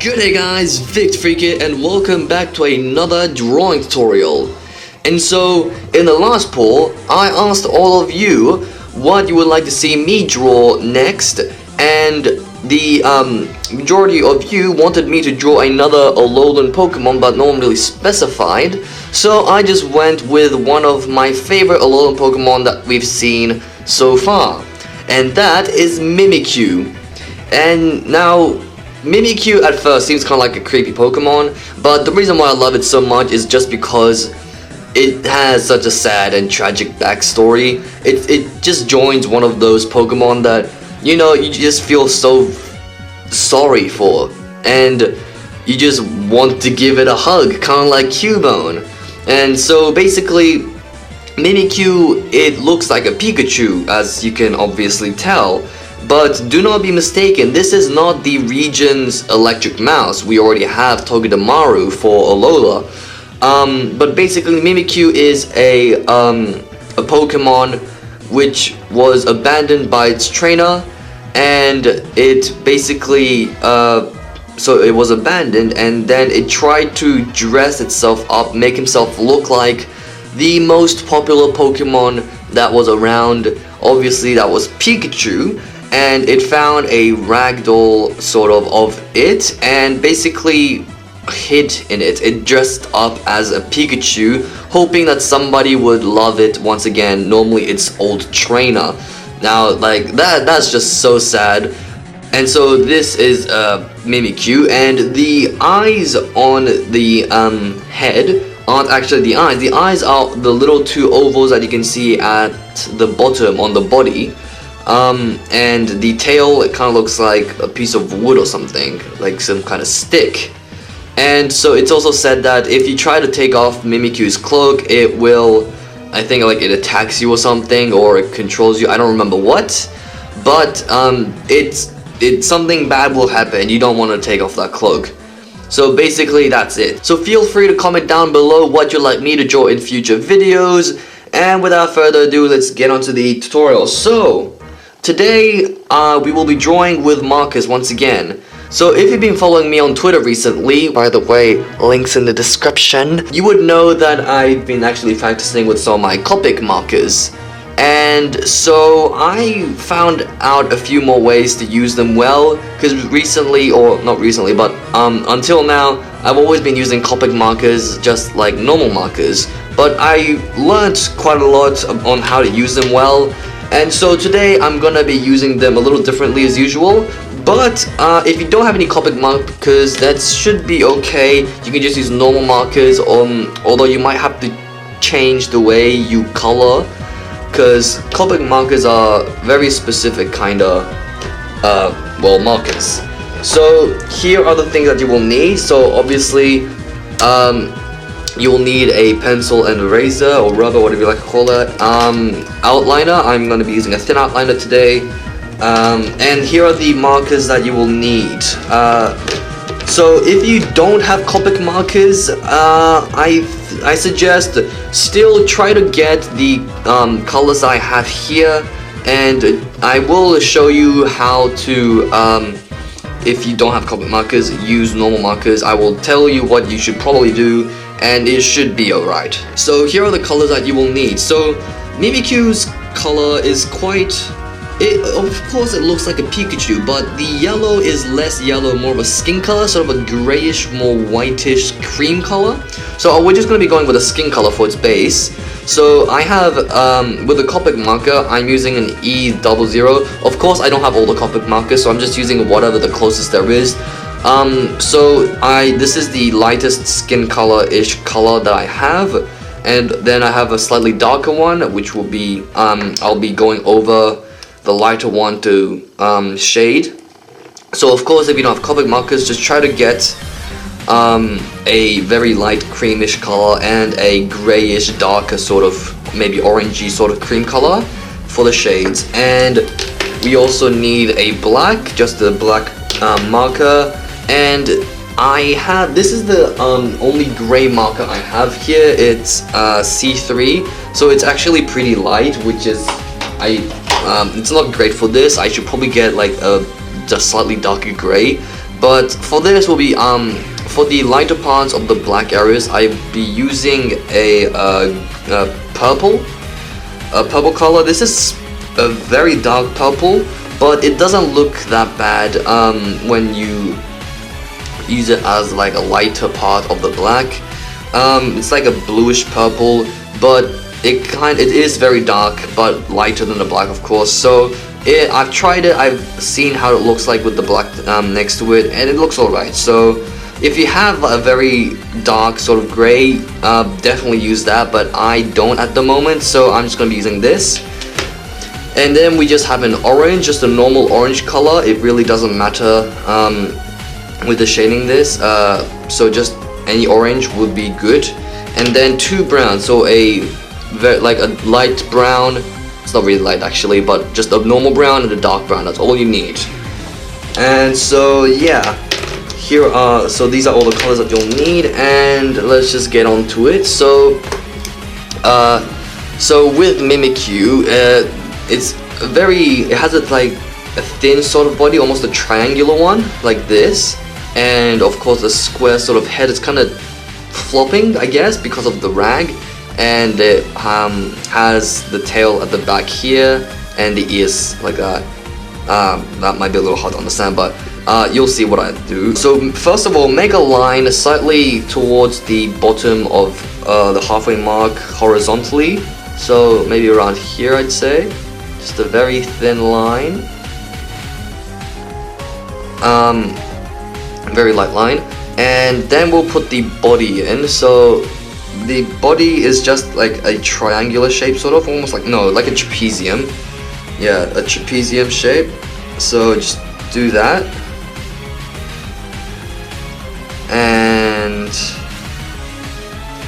Good day guys, Victifreak here, and welcome back to another drawing tutorial. And so, in the last poll, I asked all of you what you would like to see me draw next, and the majority of you wanted me to draw another Alolan Pokemon, but no one really specified. So I just went with one of my favorite Alolan Pokemon that we've seen so far, and that is Mimikyu. And now, Mimikyu at first seems kind of like a creepy Pokemon, but the reason why I love it so much is just because it has such a sad and tragic backstory. It just joins one of those Pokemon that, you know, you just feel so sorry for, and you just want to give it a hug, kind of like Cubone. And so basically, Mimikyu, it looks like a Pikachu, as you can obviously tell. But do not be mistaken, this is not the region's electric mouse. We already have Togedemaru for Alola. But basically Mimikyu is a Pokemon which was abandoned by its trainer, and it basically so it was abandoned, and then it tried to dress itself up, make himself look like the most popular Pokemon that was around. Obviously that was Pikachu. And it found a ragdoll sort of it, and basically hid in it. It dressed up as a Pikachu, hoping that somebody would love it once again, normally its old trainer. Now, like, that's just so sad. And so this is Mimikyu, and the eyes on the head aren't actually the eyes. The eyes are the little two ovals that you can see at the bottom on the body. And the tail, it kind of looks like a piece of wood or something, like some kind of stick. And so it's also said that if you try to take off Mimikyu's cloak, it will, I think, like, it attacks you or something, or it controls you. I don't remember what, but it's something bad will happen. You don't want to take off that cloak. So basically that's it. So feel free to comment down below what you'd like me to draw in future videos. And without further ado, let's get onto the tutorial. So today, we will be drawing with markers once again. So if you've been following me on Twitter recently, by the way, links in the description, you would know that I've been actually practicing with some of my Copic markers. And so I found out a few more ways to use them well, because recently, or not recently, but until now, I've always been using Copic markers just like normal markers. But I learned quite a lot on how to use them well. And so today I'm gonna be using them a little differently as usual, but if you don't have any Copic markers, that should be okay. You can just use normal markers, although you might have to change the way you color, because Copic markers are very specific kind of well, markers. So here are the things that you will need. So obviously you will need a pencil and eraser, or rubber, whatever you like to call it. Outliner, I'm going to be using a thin outliner today. And here are the markers that you will need. So if you don't have Copic markers, I suggest still try to get the colors I have here, and I will show you how to, if you don't have Copic markers, use normal markers. I will tell you what you should probably do, and it should be alright. So here are the colors that you will need. So Mimikyu's color is quite, of course it looks like a Pikachu, but the yellow is less yellow, more of a skin color, sort of a grayish, more whitish cream color. So we're just going to be going with a skin color for its base. So I have, with the Copic marker, I'm using an E00. Of course I don't have all the Copic markers, so I'm just using whatever the closest there is. So this is the lightest skin color-ish color that I have, and then I have a slightly darker one, which will be, I'll be going over the lighter one to shade. So of course, if you don't have Copic markers, just try to get a very light creamish color and a grayish darker sort of, maybe orangey sort of cream color for the shades. And we also need a black, just a black marker. And I have, this is the only gray marker I have here. It's C3, so it's actually pretty light, which is, it's not great for this. I should probably get like a just slightly darker gray, But for this will be for the lighter parts of the black areas, I'll be using a purple color. This is a very dark purple, but it doesn't look that bad when you use it as like a lighter part of the black. It's like a bluish purple, but it is very dark, but lighter than the black, of course. So I've tried it, I've seen how it looks like with the black next to it, and it looks alright. So if you have a very dark sort of gray, definitely use that, but I don't at the moment, so I'm just going to be using this. And then we just have an orange, just a normal orange color. It really doesn't matter with the shading this, so just any orange would be good. And then 2 browns, so like a light brown. It's not really light actually, but just a normal brown and a dark brown. That's all you need. And so yeah, so these are all the colors that you'll need, and let's just get on to it. So with Mimikyu, it has like a thin sort of body, almost a triangular one like this, and of course a square sort of head. It's kind of flopping, I guess, because of the rag, and it has the tail at the back here and the ears like that. That might be a little hard to understand, but you'll see what I do. So first of all, make a line slightly towards the bottom of the halfway mark horizontally, so maybe around here, I'd say. Just a very thin line, very light line. And then we'll put the body in. So the body is just like a triangular shape, sort of, almost like, no, like a trapezium. Yeah, a trapezium shape. So just do that. And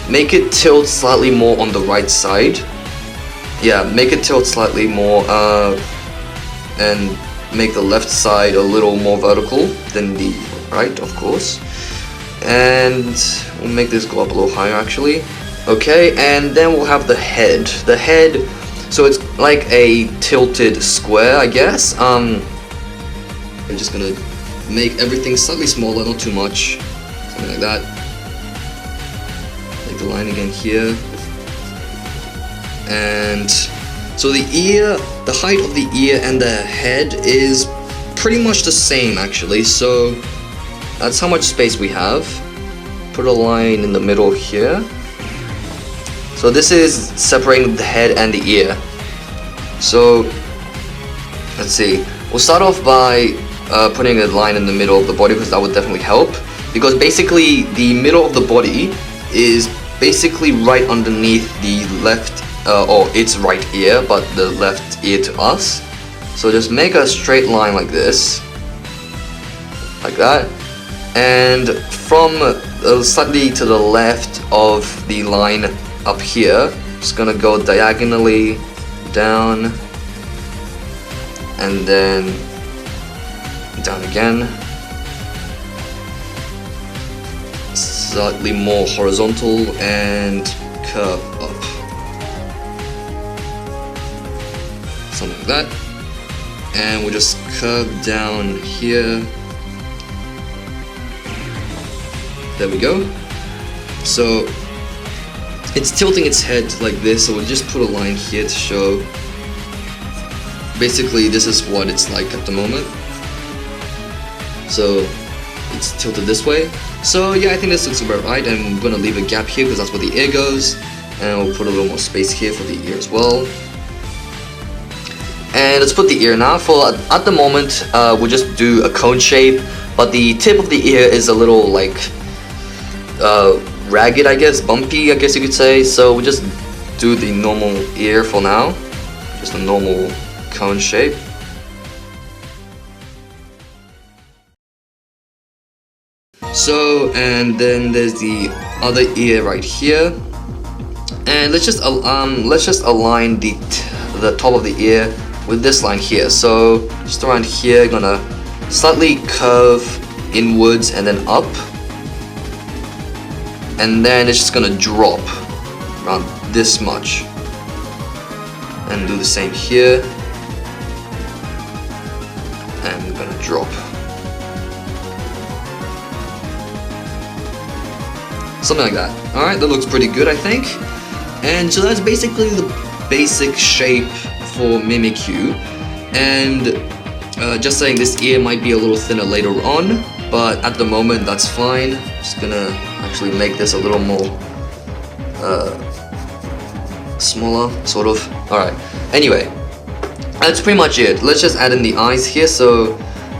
make it tilt slightly more on the right side. Yeah, make it tilt slightly more, and make the left side a little more vertical than the right, of course. And we'll make this go up a little higher actually. Okay, and then we'll have the head. The head, so it's like a tilted square, I guess. I'm just gonna make everything slightly smaller, not too much. Something like that. Make the line again here. And so the ear, the height of the ear and the head is pretty much the same actually. So that's how much space we have. Put a line in the middle here. So this is separating the head and the ear. So let's see. We'll start off by putting a line in the middle of the body, because that would definitely help. Because basically the middle of the body is basically right underneath the left, or its right ear, but the left ear to us. So just make a straight line like this, like that. And from slightly to the left of the line up here, just gonna go diagonally down, and then down again, slightly more horizontal, and curve up, something like that. And we'll just curve down here. There we go. So it's tilting its head like this, so we'll just put a line here to show. Basically, this is what it's like at the moment. So it's tilted this way. So yeah, I think this looks about right. I'm gonna leave a gap here because that's where the ear goes, and we'll put a little more space here for the ear as well. And let's put the ear now. For at the moment, we'll just do a cone shape, but the tip of the ear is a little like ragged, I guess, bumpy, I guess you could say. So we'll just do the normal ear for now, just a normal cone shape. So, and then there's the other ear right here, and let's just align the top of the ear with this line here. So just around here, gonna slightly curve inwards and then up, and then it's just gonna drop around this much, and do the same here, and we're gonna drop. something like that. Alright, that looks pretty good, I think. And so that's basically the basic shape for Mimikyu. And just saying, this ear might be a little thinner later on, but at the moment that's fine. Just gonna actually make this a little more smaller, sort of. Alright, anyway, that's pretty much it. Let's just add in the eyes here. So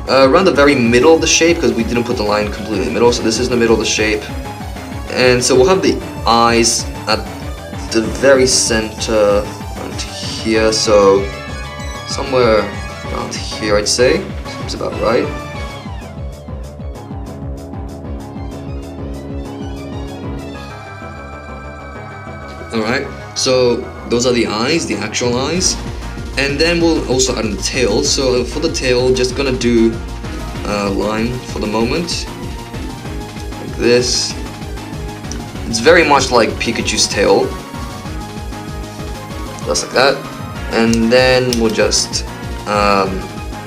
around the very middle of the shape, because we didn't put the line completely in the middle, so this is the middle of the shape. And so we'll have the eyes at the very center around here, so somewhere around here I'd say. Seems about right. Alright, so those are the eyes, the actual eyes. And then we'll also add in the tail. So for the tail, just gonna do a line for the moment. Like this. It's very much like Pikachu's tail. Just like that. And then we'll just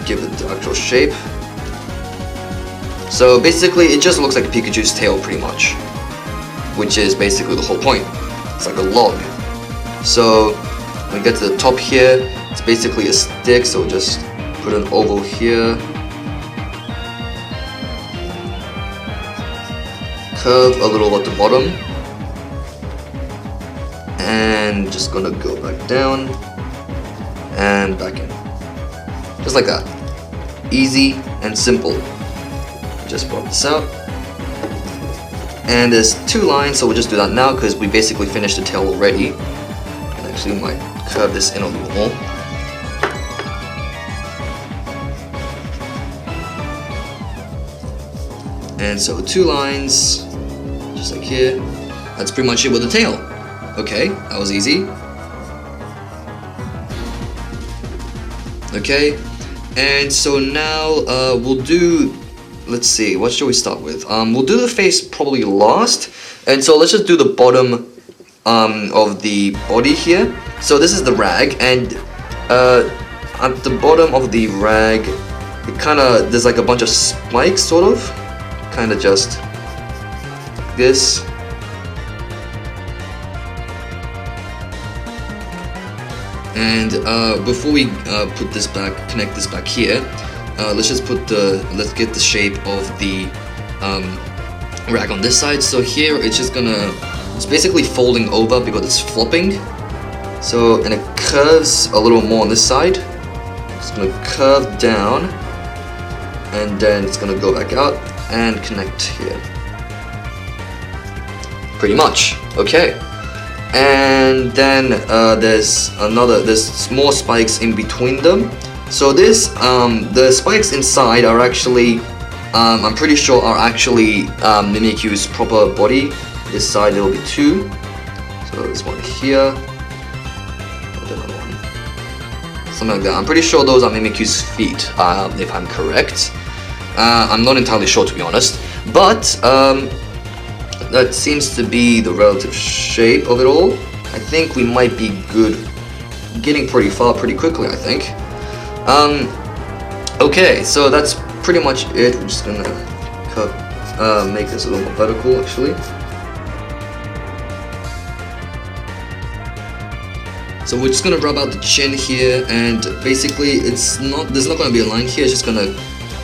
give it the actual shape. So basically it just looks like Pikachu's tail pretty much, which is basically the whole point. It's like a log. So when we get to the top here, it's basically a stick, so we'll just put an oval here. Curve a little at the bottom. And just gonna go back down and back in. Just like that. Easy and simple. Just pop this out. And there's two lines, so we'll just do that now because we basically finished the tail already. And actually might curve this in a little more. And so two lines, just like here. That's pretty much it with the tail. Okay, that was easy. Okay, and so now we'll do, let's see, what should we start with? We'll do the face probably last. And so let's just do the bottom of the body here. So this is the rag, and at the bottom of the rag, it kinda, there's like a bunch of spikes, sort of. Kinda just like this. And before we put this back, connect this back here, let's just put let's get the shape of the rag on this side. So here it's just gonna, it's basically folding over because it's flopping. So, and it curves a little more on this side. It's gonna curve down, and then it's gonna go back out and connect here. Pretty much, okay. And then there's more spikes in between them. So this, the spikes inside are actually, I'm pretty sure are actually Mimikyu's proper body. This side there will be two. So there's one here, and another one. Something like that. I'm pretty sure those are Mimikyu's feet, if I'm correct. I'm not entirely sure, to be honest, but that seems to be the relative shape of it all. I think we might be good, getting pretty far pretty quickly, I think. Okay, so that's pretty much it. We're just gonna make this a little more vertical, actually. So we're just gonna rub out the chin here, and basically there's not gonna be a line here. It's just gonna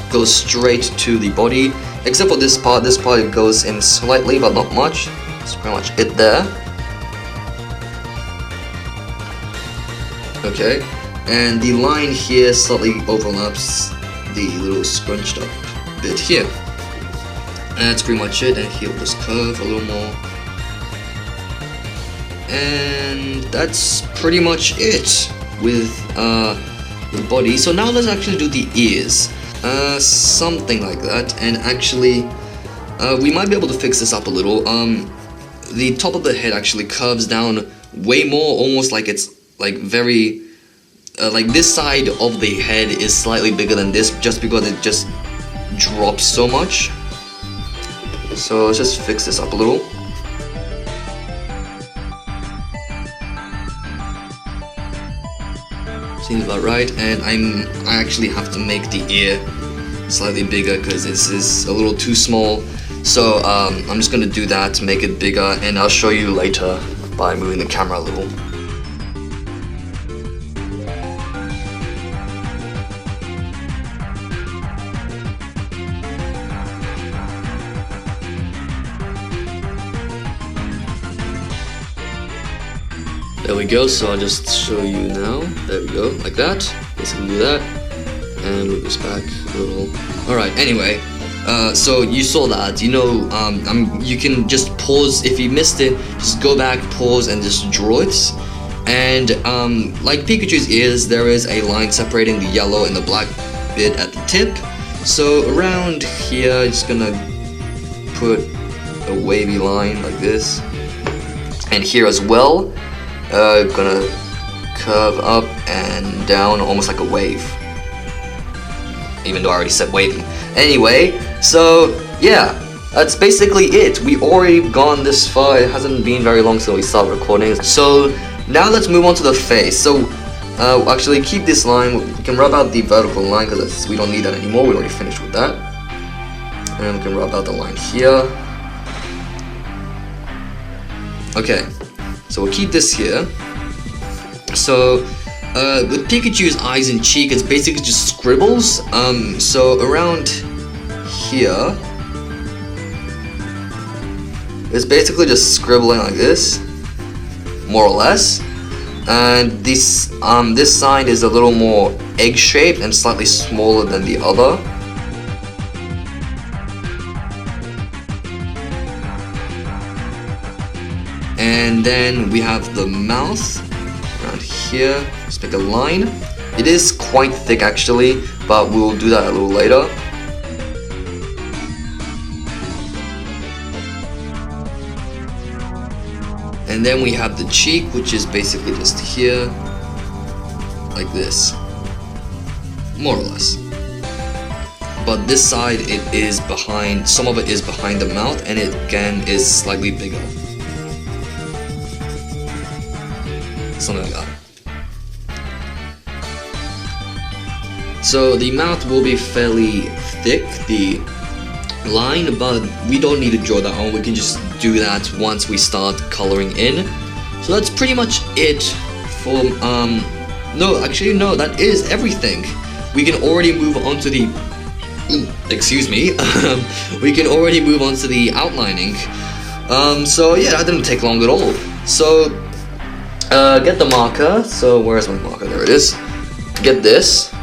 go straight to the body, except for this part. This part it goes in slightly, but not much. That's pretty much it there. Okay, and the line here slightly overlaps the little scrunched up bit here. And that's pretty much it. And here we'll just curve a little more. And that's pretty much it with the body. So now let's actually do the ears. Something like that. And actually, we might be able to fix this up a little. The top of the head actually curves down way more, almost like it's like very, like this side of the head is slightly bigger than this, just because it just drops so much. So let's just fix this up a little. Seems about right, and I actually have to make the ear slightly bigger because this is a little too small So I'm just gonna do that to make it bigger, and I'll show you later by moving the camera a little. There we go, so I'll just show you now. There we go, like that. Basically do that. And move this back a little. Alright, anyway. So you saw that, you know, you can just pause. If you missed it, just go back, pause, and just draw it. And like Pikachu's ears, there is a line separating the yellow and the black bit at the tip. So around here, just gonna put a wavy line like this. And here as well, gonna curve up and down almost like a wave. Even though I already said wavy. Anyway, so yeah, that's basically it. We already gone this far. It hasn't been very long since we started recording. So now let's move on to the face. So actually keep this line. We can rub out the vertical line because we don't need that anymore. We already finished with that. And we can rub out the line here. Okay, so we'll keep this here. So with Pikachu's eyes and cheek, it's basically just scribbles. So around here, it's basically just scribbling like this, more or less. And this side is a little more egg-shaped and slightly smaller than the other. And then we have the mouth around here. Just make a line. It is quite thick actually, but we'll do that a little later. And then we have the cheek, which is basically just here, like this, more or less. But this side, it is behind, some of it is behind the mouth, and it again is slightly bigger. Something like that. So the mouth will be fairly thick, the line, but we don't need to draw that on. We can just do that once we start coloring in. So that's pretty much it for no, actually no, that is everything. We can already move on to the excuse me. We can already move on to the outlining. So yeah, that didn't take long at all. So get the marker. So where's my marker? There it is. Get this.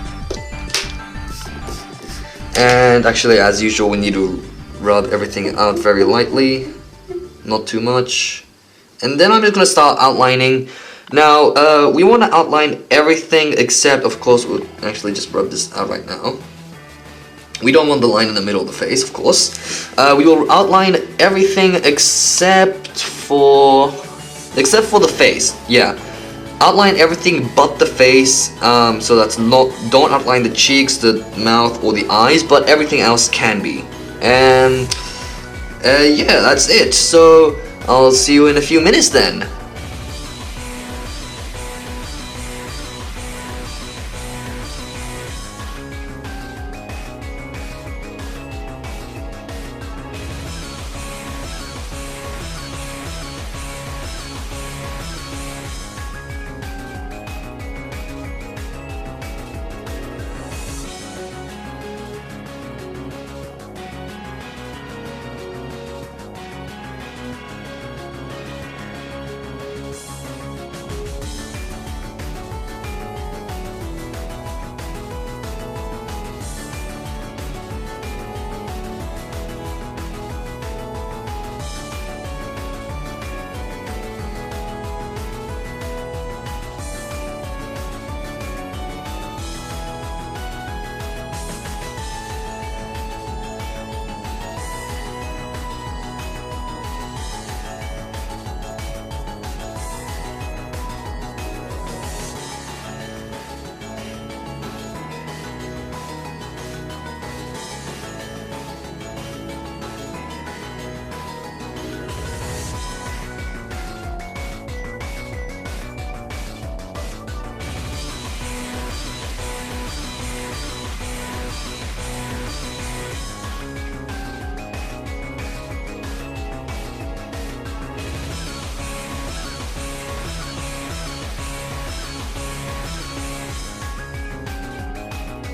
And actually, as usual, we need to rub everything out very lightly, not too much. And then I'm just gonna start outlining. Now, we want to outline everything except, of course, we'll actually just rub this out right now. We don't want the line in the middle of the face, of course. We will outline everything except for the face. Yeah, outline everything but the face. So that's don't outline the cheeks, the mouth, or the eyes, but everything else can be. And yeah, that's it. So I'll see you in a few minutes then.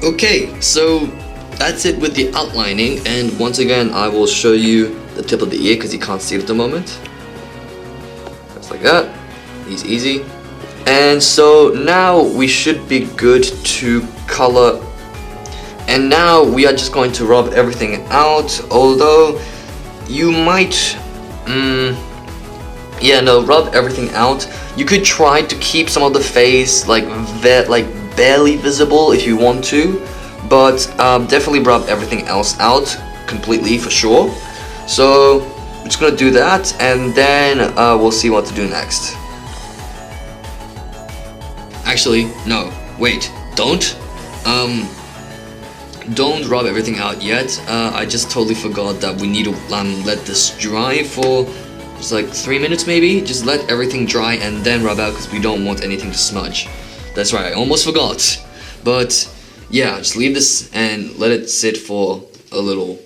Okay, so that's it with the outlining, and once again I will show you the tip of the ear because you can't see it at the moment. Just like that. Easy. And so now we should be good to color. And now we are just going to rub everything out, although you might rub everything out. You could try to keep some of the face like barely visible if you want to, but definitely rub everything else out completely for sure. So I'm just gonna do that, and then we'll see what to do next. Actually, no, wait, don't rub everything out yet. I just totally forgot that we need to let this dry for just like 3 minutes maybe. Just let everything dry and then rub out because we don't want anything to smudge. That's right, I almost forgot. But yeah, just leave this and let it sit for a little.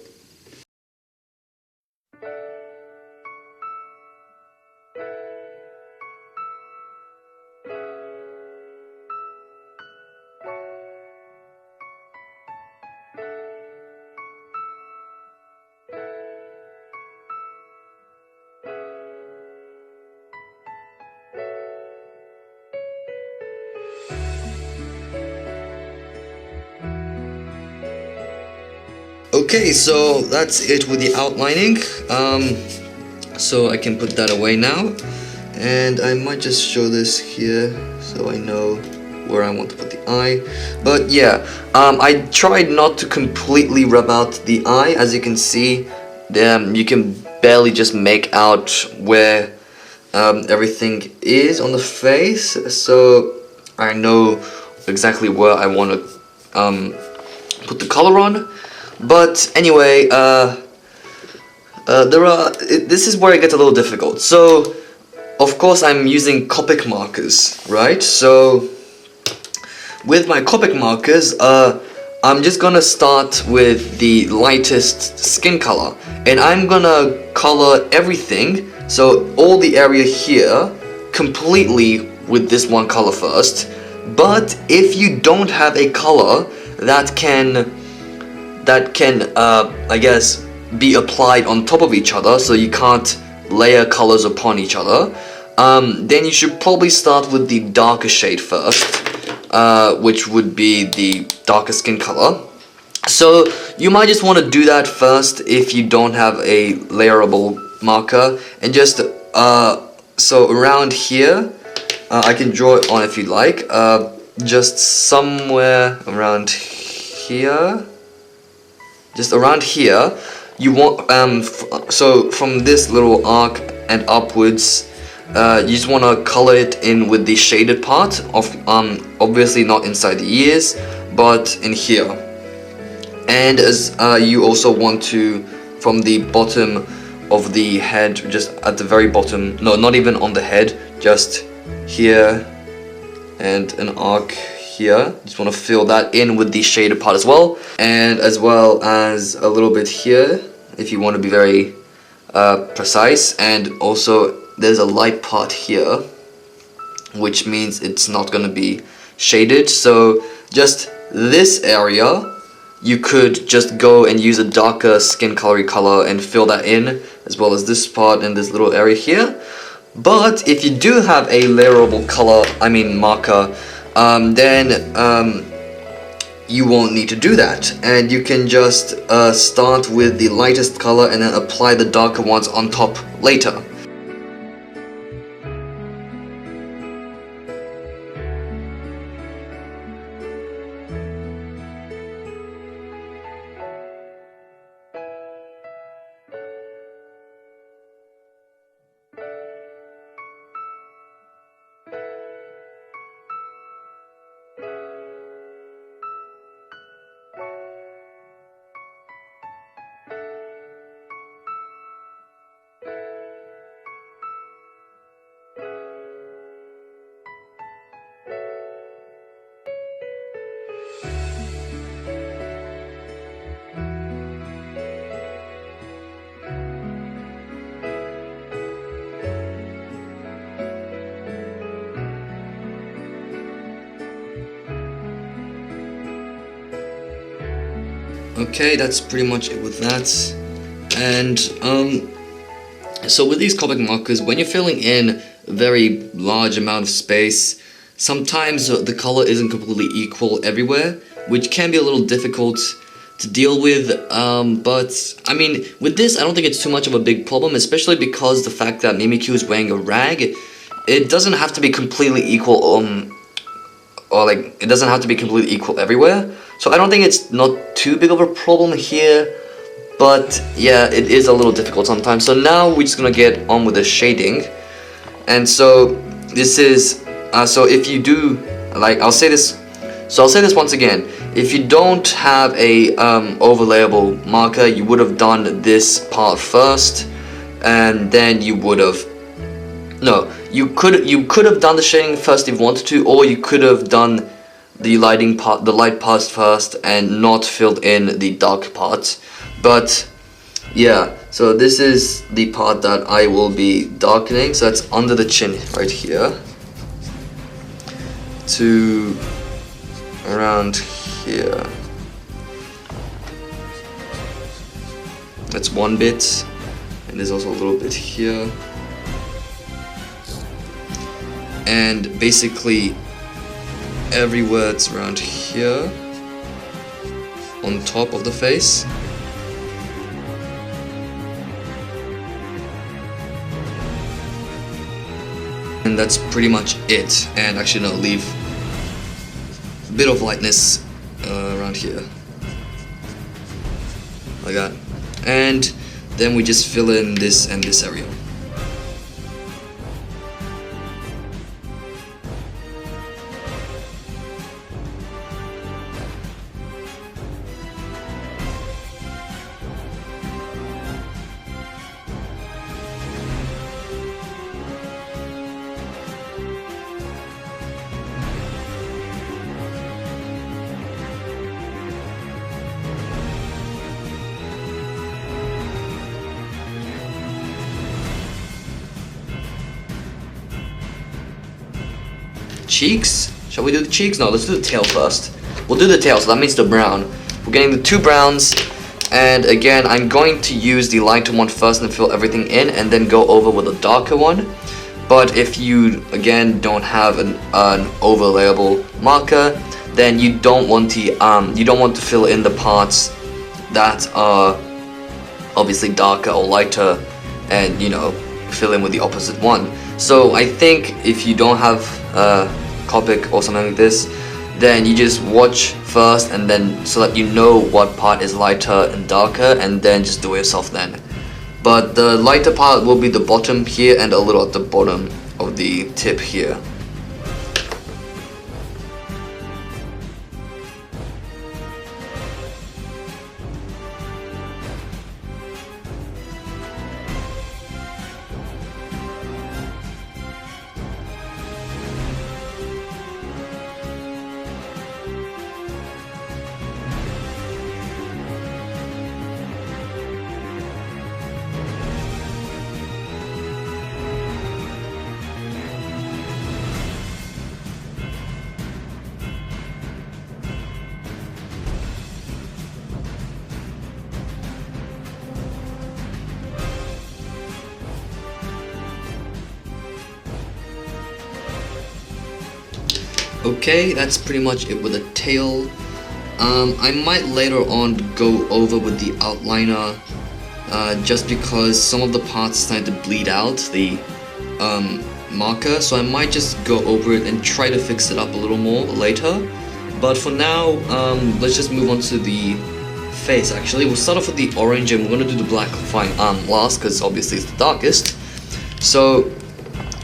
Okay, so that's it with the outlining. So I can put that away now, and I might just show this here so I know where I want to put the eye. But yeah, I tried not to completely rub out the eye. As you can see, you can barely just make out where everything is on the face, so I know exactly where I want to put the color on. But anyway, this is where it gets a little difficult. So, of course, I'm using Copic markers, right? So, with my Copic markers, I'm just gonna start with the lightest skin color, and I'm gonna color everything, so all the area here, completely with this one color first. But if you don't have a color that can I guess be applied on top of each other, so you can't layer colors upon each other, then you should probably start with the darker shade first, which would be the darker skin color. So you might just want to do that first if you don't have a layerable marker, and just so around here, I can draw it on if you like, just somewhere around here. Just around here, you want so from this little arc and upwards, you just want to color it in with the shaded part of obviously not inside the ears, but in here. And as you also want to, from the bottom of the head, just at the very bottom, no, not even on the head, just here and an arc here. Just want to fill that in with the shaded part as well, and as well as a little bit here if you want to be very precise. And also there's a light part here, which means it's not going to be shaded. So just this area, you could just go and use a darker skin colory color and fill that in, as well as this part and this little area here. But if you do have a layerable color, marker, then you won't need to do that, and you can just start with the lightest color and then apply the darker ones on top later. Okay, that's pretty much it with that. And so with these Copic markers, when you're filling in a very large amount of space, sometimes the color isn't completely equal everywhere, which can be a little difficult to deal with, but I mean, with this I don't think it's too much of a big problem, especially because the fact that Mimikyu is wearing a rag, it doesn't have to be completely equal, or like, it doesn't have to be completely equal everywhere, so I don't think it's not too big of a problem here, but yeah, it is a little difficult sometimes. So now we're just gonna get on with the shading, and so this is, so if you do, like, I'll say this once again, if you don't have a overlayable marker, you would have done this part first, and then you would have, no, you could have done the shading first if you wanted to, or you could have done the lighting part, the light parts first, and not filled in the dark parts. But yeah, so this is the part that I will be darkening, so that's under the chin right here to around here. That's one bit, and there's also a little bit here, and basically everywhere it's around here on top of the face. And that's pretty much it. And actually no, leave a bit of lightness around here, like that, and then we just fill in this and this area. Cheeks? Shall we do the cheeks? No, let's do the tail first. We'll do the tail, so that means the brown. We're getting the two browns, and again, I'm going to use the lighter one first and fill everything in, and then go over with a darker one. But if you, again, don't have an overlayable marker, then you don't want to fill in the parts that are obviously darker or lighter, and, you know, fill in with the opposite one. So I think if you don't have Copic or something like this, then you just watch first, and then so that you know what part is lighter and darker, and then just do it yourself then. But the lighter part will be the bottom here and a little at the bottom of the tip here. Okay, that's pretty much it with the tail. I might later on go over with the outliner, just because some of the parts started to bleed out the marker, so I might just go over it and try to fix it up a little more later. But for now, let's just move on to the face. Actually, we'll start off with the orange, and we're going to do the black fine last, because obviously it's the darkest. So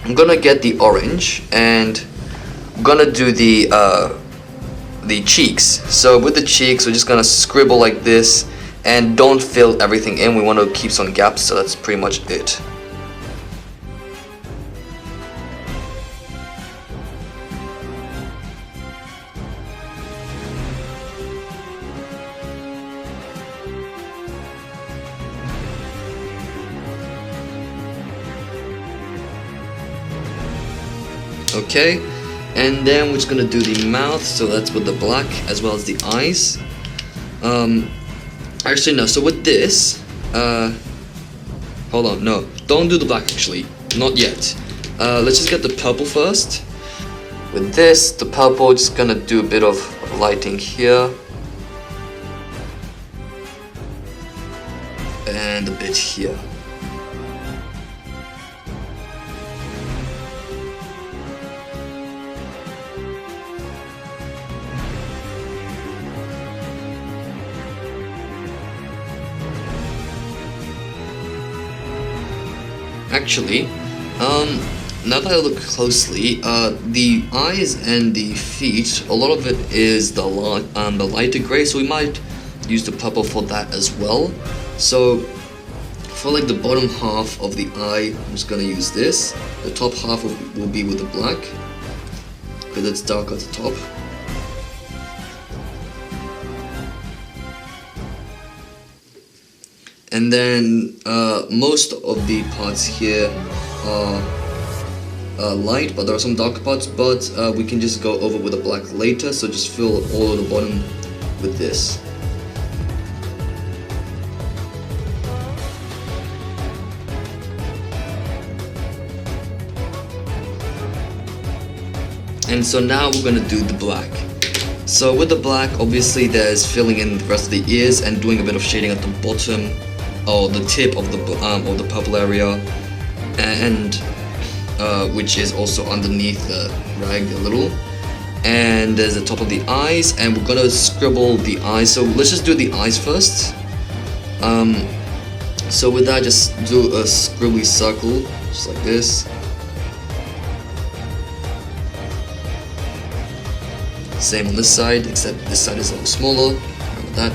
I'm gonna get the orange, and I'm gonna do the cheeks. So with the cheeks, we're just gonna scribble like this, and don't fill everything in. We want to keep some gaps, so that's pretty much it. Okay, and then we're just gonna do the mouth, so that's with the black, as well as the eyes. Actually, no. So with this, hold on. No, don't do the black. Actually, not yet. Let's just get the purple first. With this, the purple, just gonna do a bit of lighting here. And a bit here. Actually, now that I look closely, the eyes and the feet, a lot of it is the lighter gray, so we might use the purple for that as well. So for like the bottom half of the eye, I'm just gonna use this. The top half will be with the black, because it's dark at the top. And then most of the parts here are light, but there are some dark parts, but we can just go over with the black later, so just fill all of the bottom with this. And so now we're gonna do the black. So with the black, obviously there's filling in the rest of the ears and doing a bit of shading at the bottom, or the tip of the purple area, and which is also underneath the rag a little. And there's the top of the eyes, and we're gonna scribble the eyes. So let's just do the eyes first. So with that, just do a scribbly circle, just like this. Same on this side, except this side is a little smaller. Remember that.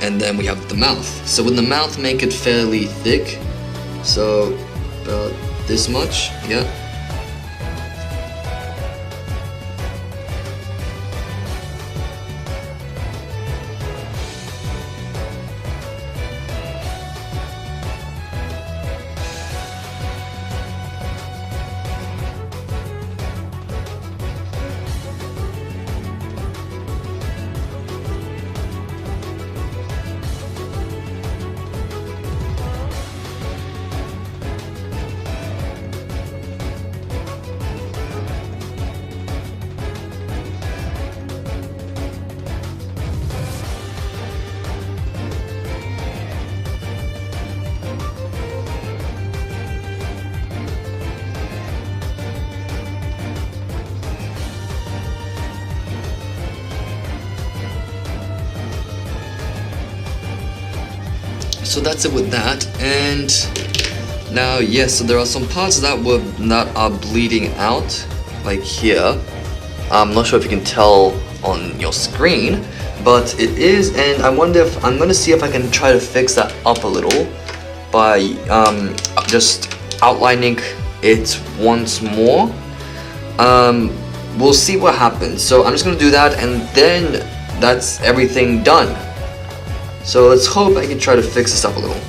And then we have the mouth. So with the mouth, make it fairly thick. So about this much, yeah. So that's it with that. And now, yes, so there are some parts that are bleeding out, like here. I'm not sure if you can tell on your screen, but it is, and I wonder if I'm gonna see if I can try to fix that up a little by just outlining it once more. We'll see what happens. So I'm just gonna do that, and then that's everything done. So let's hope I can try to fix this up a little.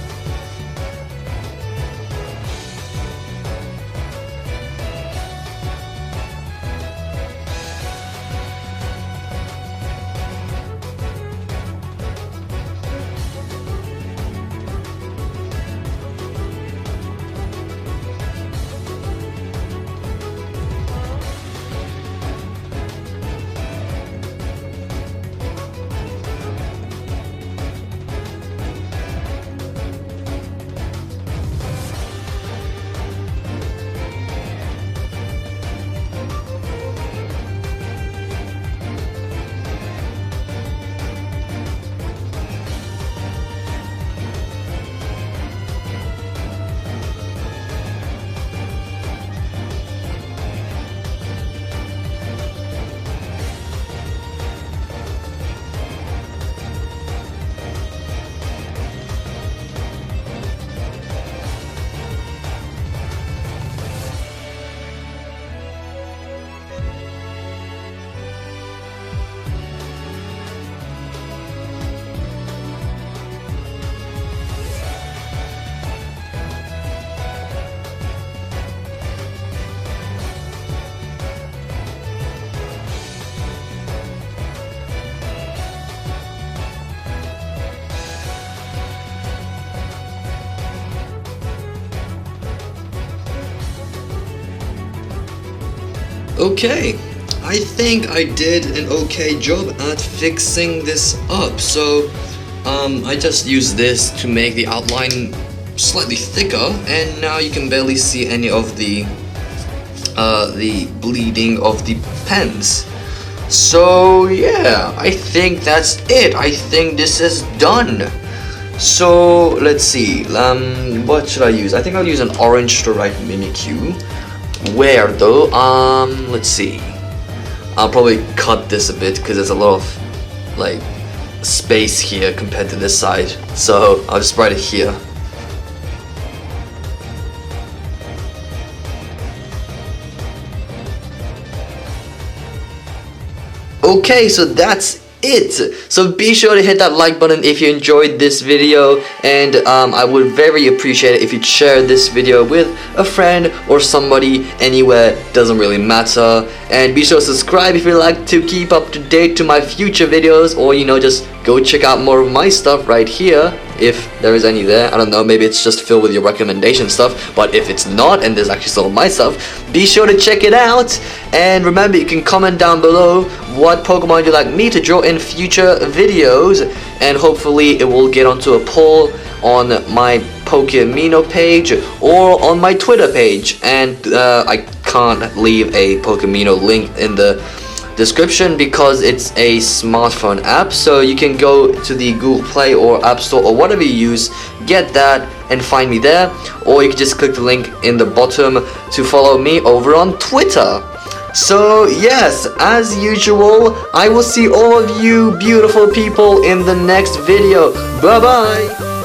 Okay, I think I did an okay job at fixing this up. So I just used this to make the outline slightly thicker, and now you can barely see any of the bleeding of the pens. So yeah, I think that's it. I think this is done. So let's see, what should I use? I think I'll use an orange to write Mimikyu. Where though? Let's see. I'll probably cut this a bit because there's a lot of like space here compared to this side. So I'll just write it here. Okay, so that's it. So be sure to hit that like button if you enjoyed this video, and I would very appreciate it if you'd share this video with a friend or somebody anywhere, doesn't really matter. And be sure to subscribe if you'd like to keep up to date to my future videos, or just go check out more of my stuff right here, if there is any there. I don't know, maybe it's just filled with your recommendation stuff, but if it's not and there's actually some of my stuff, be sure to check it out. And remember, you can comment down below what Pokemon you'd like me to draw in future videos, and hopefully it will get onto a poll on my Pokemino page or on my Twitter page. And I can't leave a Pokemino link in the description because it's a smartphone app, so you can go to the Google Play or App Store or whatever you use, get that and find me there, or you can just click the link in the bottom to follow me over on Twitter. So yes, as usual, I will see all of you beautiful people in the next video. Bye bye.